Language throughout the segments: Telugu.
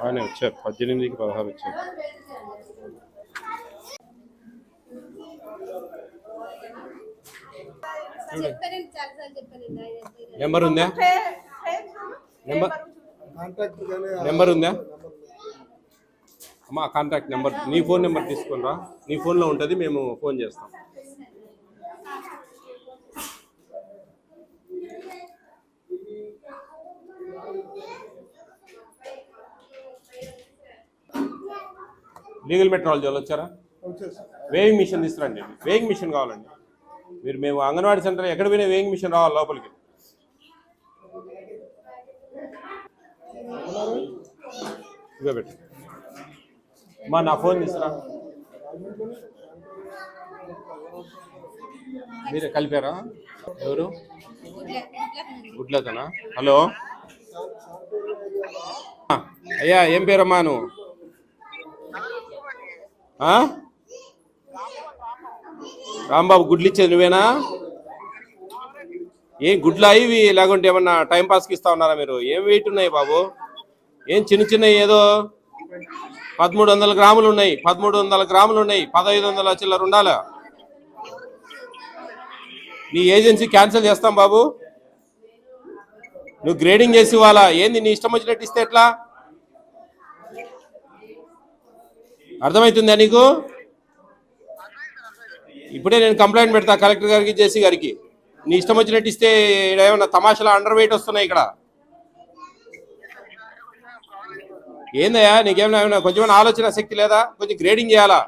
బాగానే వచ్చారు, 18కి 16 వచ్చారు. నెంబర్ ఉందా? నెంబర్ ఉందా అమ్మా? కాంటాక్ట్ నెంబర్, నీ ఫోన్ నెంబర్ తీసుకుని రా, నీ ఫోన్లో ఉంటుంది, మేము ఫోన్ చేస్తాం. లీగల్ మెట్రాలజీ వాళ్ళు వచ్చారా? వేయింగ్ మిషన్ తీసుకురండి. వేయింగ్ మిషన్ కావాలండి. మీరు మేము అంగన్వాడీ సెంటర్ ఎక్కడ పోయినా వేయింగ్ మిషన్ రావాలి లోపలికి. ఇవే పెట్టు అమ్మా, నా ఫోన్ తీసుకురా. మీరే కలిపారా? ఎవరు? గుడ్లతనా? హలో అయ్యా, ఏం పేరమ్మా నువ్వు? రాంబాబు, గుడ్లు ఇచ్చేది నువ్వేనా? ఏం గుడ్లు ఇవి, లేకుంటే ఏమన్నా టైంపాస్కి ఇస్తా ఉన్నారా మీరు? ఏం వెయిట్ ఉన్నాయి బాబు? ఏం చిన్న చిన్న ఏదో 1300 గ్రాములు ఉన్నాయి, 1300 గ్రాములు ఉన్నాయి, 1500 చిల్లర ఉండాలా? నీ ఏజెన్సీ క్యాన్సిల్ చేస్తాం బాబు. నువ్వు గ్రేడింగ్ చేసి ఇవ్వాలా? ఏంది నీ ఇష్టం వచ్చినట్టు ఇస్తే ఎట్లా? అర్థమవుతుందా నీకు? ఇప్పుడే నేను కంప్లైంట్ పెడతా కలెక్టర్ గారికి, జేసీ గారికి. నీ ఇష్టం వచ్చినట్టు ఇస్తే ఏమన్నా తమాషాలు అండర్ వెయిట్ వస్తున్నాయి ఇక్కడ. ఏందయ్యా నీకేమైనా కొంచెం ఆలోచన శక్తి లేదా? కొంచెం గ్రేడింగ్ చేయాలా?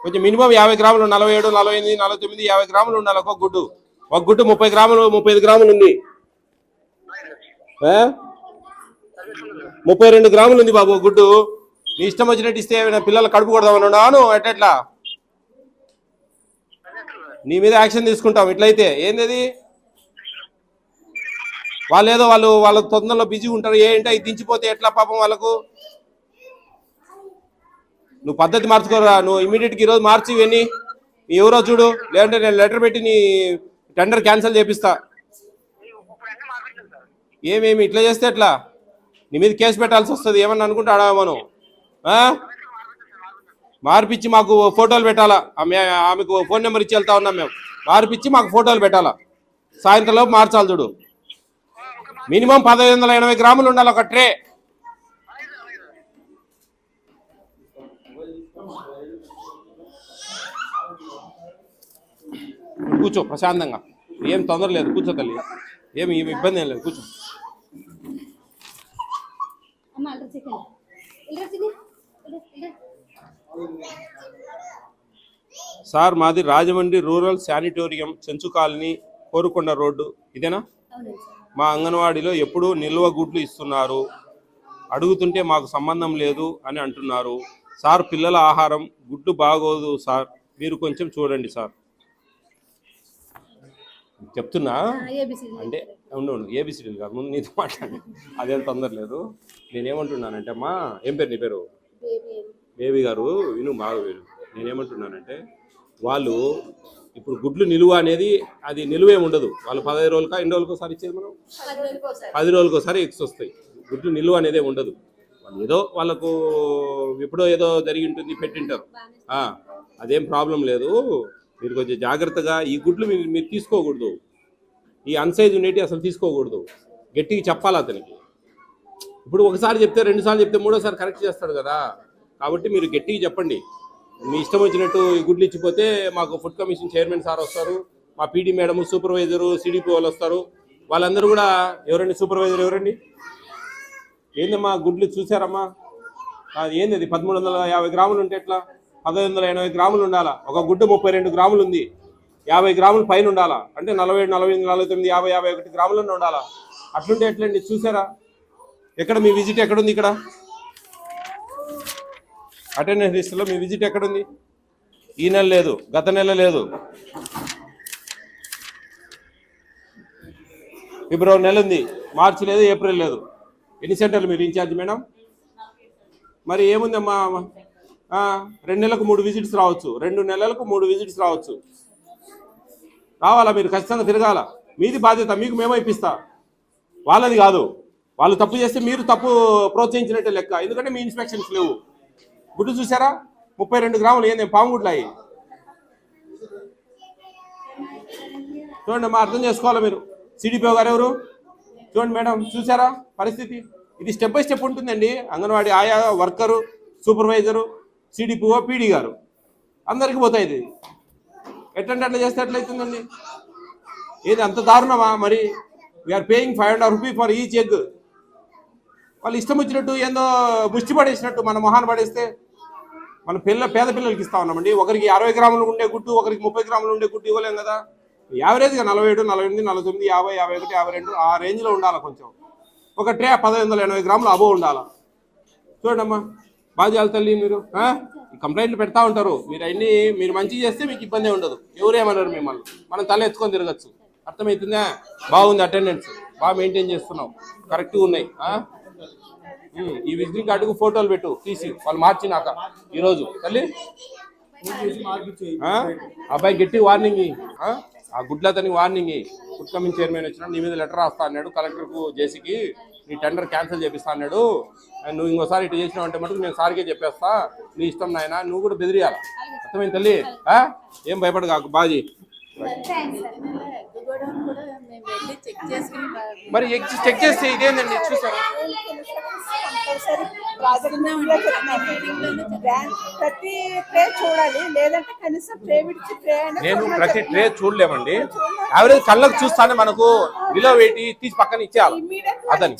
కొంచెం మినిమం 50 గ్రాములు, 47, 48, 49, 50 గ్రాములు ఉండాలి ఒక గుడ్డు. ఒక గుడ్డు 30 గ్రాములు, 35 గ్రాములు ఉంది. 32 గ్రాములు ఉంది బాబు గుడ్డు. నీ ఇష్టం వచ్చినట్టు ఇస్తే పిల్లలు కడుపు కొడదామని ఉన్నాను. ఎట్లా నీ మీద యాక్షన్ తీసుకుంటాం ఇట్లయితే? ఏంది వాళ్ళు తొందరలో బిజీ ఉంటారు. ఏంటి ఇది దించిపోతే ఎట్లా పాపం వాళ్ళకు? నువ్వు పద్ధతి మార్చుకోరా. నువ్వు ఇమీడియట్గా ఈరోజు మార్చి ఇవన్నీ ఎవరో చూడు, లేదంటే నేను లెటర్ పెట్టి నీ టెండర్ క్యాన్సిల్ చేపిస్తా. ఏమేమి ఇట్లా చేస్తే ఎట్లా? నీ మీద కేసు పెట్టాల్సి వస్తుంది. ఏమన్నా అనుకుంటాడా మనం? మార్పిచ్చి మాకు ఫోటోలు పెట్టాలా? ఆమెకు ఫోన్ నెంబర్ ఇచ్చి వెళ్తా ఉన్నాం మేము. మార్పిచ్చి మాకు ఫోటోలు పెట్టాలా? సాయంత్రంలోపు మార్చాలి చూడు. మినిమం 1580 గ్రాములు ఉండాలి ఒక ట్రే. కూర్చో ప్రశాంతంగా, ఏం తొందర లేదు, కూర్చో తల్లి, ఏమి ఇబ్బంది ఏం లేదు, కూర్చో. సార్, మాది Rajahmundry rural sanatorium, Chenchu colony, Korukonda road, ఇదేనా? మా అంగన్వాడీలో ఎప్పుడూ నిల్వ గుడ్లు ఇస్తున్నారు. అడుగుతుంటే మాకు సంబంధం లేదు అని అంటున్నారు సార్. పిల్లల ఆహారం గుడ్లు బాగోదు సార్, మీరు కొంచెం చూడండి సార్. చెప్తున్నా అంటే ఉండు, ఏబిసిడీలు కాదు, ముందు నీతో మాట్లాడి, అదేం తొందర లేదు. నేనేమంటున్నానంటే అమ్మా, ఏం పేరు నీ పేరు? బేబీ గారు, విను బాగా వీరు. నేనేమంటున్నానంటే వాళ్ళు ఇప్పుడు గుడ్లు నిలువ అనేది అది నిలువేమి ఉండదు. వాళ్ళు 15 రోజులకా, ఎన్ని రోజులకు ఒకసారి ఇచ్చేది మనం? 10 రోజులకు ఒకసారి ఎగ్స్ వస్తాయి. గుడ్లు నిలువ అనేదే ఉండదు. వాళ్ళు ఏదో వాళ్ళకు ఎప్పుడో ఏదో జరిగి ఉంటుంది, పెట్టింటారు. అదేం ప్రాబ్లం లేదు. మీరు కొంచెం జాగ్రత్తగా ఈ గుడ్లు మీరు తీసుకోకూడదు. ఈ అన్సైజ్ ఉండేటి అసలు తీసుకోకూడదు. గట్టిగా చెప్పాలి అతనికి. ఇప్పుడు ఒకసారి చెప్తే, 2 సార్లు చెప్తే, 3ఓసారి కరెక్ట్ చేస్తాడు కదా. కాబట్టి మీరు గట్టిగా చెప్పండి. మీ ఇష్టం వచ్చినట్టు ఈ గుడ్లు ఇచ్చిపోతే మాకు ఫుడ్ కమిషన్ చైర్మన్ సార్ వస్తారు, మా పీడీ మేడము, సూపర్వైజరు, సిడిపి వాళ్ళు వస్తారు. వాళ్ళందరూ కూడా, ఎవరండి సూపర్వైజర్ ఎవరండి? ఏందమ్మా గుడ్లు చూసారమ్మా? ఏంది అది? 1350 గ్రాములు ఉంటే ఎట్లా? 1580 గ్రాములు ఉండాలా. ఒక గుడ్డు 32 గ్రాములు ఉంది, 50 గ్రాములు పైన ఉండాలా. అంటే 47, 48, 49, 50, 51 గ్రాములన్నీ ఉండాలా. అట్లుంటే ఎట్లండి? చూసారా? ఎక్కడ మీ విజిట్ ఎక్కడుంది? ఇక్కడ అటెండెన్స్ లిస్టులో మీ విజిట్ ఎక్కడుంది? ఈ నెల లేదు, గత నెల లేదు, ఫిబ్రవరి నెల ఉంది, మార్చి లేదు, ఏప్రిల్ లేదు. ఎన్ని సెంటర్లు మీరు ఇన్ఛార్జ్ మేడం? మరి ఏముందమ్మా, 2 నెలలకు 3 విజిట్స్ రావచ్చు, 2 నెలలకు 3 విజిట్స్ రావచ్చు. రావాలా? మీరు ఖచ్చితంగా తిరగాల. మీది బాధ్యత, మీకు మేమో ఇప్పిస్తా, వాళ్ళది కాదు. వాళ్ళు తప్పు చేస్తే మీరు తప్పు ప్రోత్సహించినట్టే లెక్క, ఎందుకంటే మీ ఇన్స్పెక్షన్స్ లేవు. గుడ్డు చూసారా 32 గ్రాములు, ఏంది పాము గుడ్లు అయ్యి. చూడండి అమ్మా, అర్థం చేసుకోవాలి మీరు. సిడిపిఓ గారు ఎవరు చూడండి మేడం, చూసారా పరిస్థితి. ఇది స్టెప్ బై స్టెప్ ఉంటుందండి. అంగన్వాడీ ఆయా, వర్కరు, సూపర్వైజరు, సిడిపిఓ, పీడీ గారు అందరికి పోతాయి. ఇది ఎట్లంటే అట్లా చేస్తే ఎట్లయితుందండి? ఏది అంత దారుణమా? మరి we are paying 500 rupee for each egg. వాళ్ళు ఇష్టం వచ్చినట్టు ఏందో ముష్టి పడేసినట్టు మన మొహాన్ని పడేస్తే మన పేద పిల్లలకి ఇస్తా ఉన్నామండి. ఒకరికి 60 గ్రాములు ఉండే గుడ్డు, ఒకరికి 30 గ్రాములు ఉండే గుడ్డు ఇవ్వలేం కదా. యావరేజ్గా 47, 48, 49, 50, 51, 52 ఆ రేంజ్లో ఉండాలి. కొంచెం ఒక ట్రే 1580 గ్రాములు అబోవ్ ఉండాలి. చూడమ్మా, బాగా చేయాలి తల్లి. మీరు కంప్లైంట్లు పెడతా ఉంటారు, మీరు అన్నీ మీరు మంచిగా చేస్తే మీకు ఇబ్బంది ఉండదు. ఎవరేమన్నారు మిమ్మల్ని, మనం తల ఎత్తుకొని తిరగచ్చు. అర్థమవుతుందా? బాగుంది, అటెండెన్స్ బాగా మెయింటైన్ చేస్తున్నావు, కరెక్ట్గా ఉన్నాయి. ఈ విజిటింగ్ కార్డుకు ఫోటోలు పెట్టు తీసి వాళ్ళు మార్చినాక ఈరోజు తల్లి. అబ్బాయి గట్టి వార్నింగ్, ఆ గుడ్లతని వార్నింగ్. ఫుడ్ కమింగ్ చైర్మన్ వచ్చినాడు, నీ మీద లెటర్ రాస్తా అన్నాడు కలెక్టర్కు, జేసీకి నీ టెండర్ క్యాన్సిల్ చేపిస్తా అన్నాడు. నువ్వు ఇంకోసారి ఇటు చేసినావు అంటే మటుకు నేను సార్కే చెప్పేస్తా, నీ ఇష్టం నాయన, నువ్వు కూడా బెదిరియాల. అర్థమైంది తల్లి? ఏం భయపడు కాకు, బాజీ. మరి చెక్ చేస్తే ఇదేందండి చూసారా? నేను ప్రతి ట్రే చూడలేమండి. యావరేజ్ కళ్ళకు చూస్తానే మనకు విలో వేటి తీసి పక్కన ఇచ్చేయాలి. అతని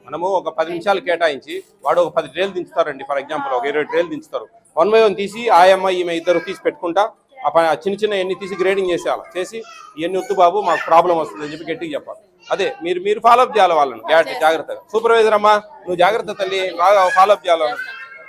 మనము ఒక 10 నిమిషాలు కేటాయించి వాడు ఒక 10 ట్రేలు దించుతారండి. ఫర్ ఎగ్జాంపుల్ ఒక 20 ట్రేలు దించుతారు. 1 by 1 తీసి ఆయమ్మ ఈమె ఇద్దరు తీసి పెట్టుకుంటా చిన్న చిన్న ఎన్ని తీసి గ్రేడింగ్ చేసేయాలి. చేసి ఇవన్నీ వద్దు బాబు మాకు ప్రాబ్లం వస్తుంది అని చెప్పి గట్టిగా చెప్పాలి. అదే మీరు ఫాలోఅప్ చేయాలి వాళ్ళని జాగ్రత్తగా. సూపర్వైజర్ అమ్మా నువ్వు జాగ్రత్త తల్లి, బాగా ఫాలోఅప్ చేయాలి.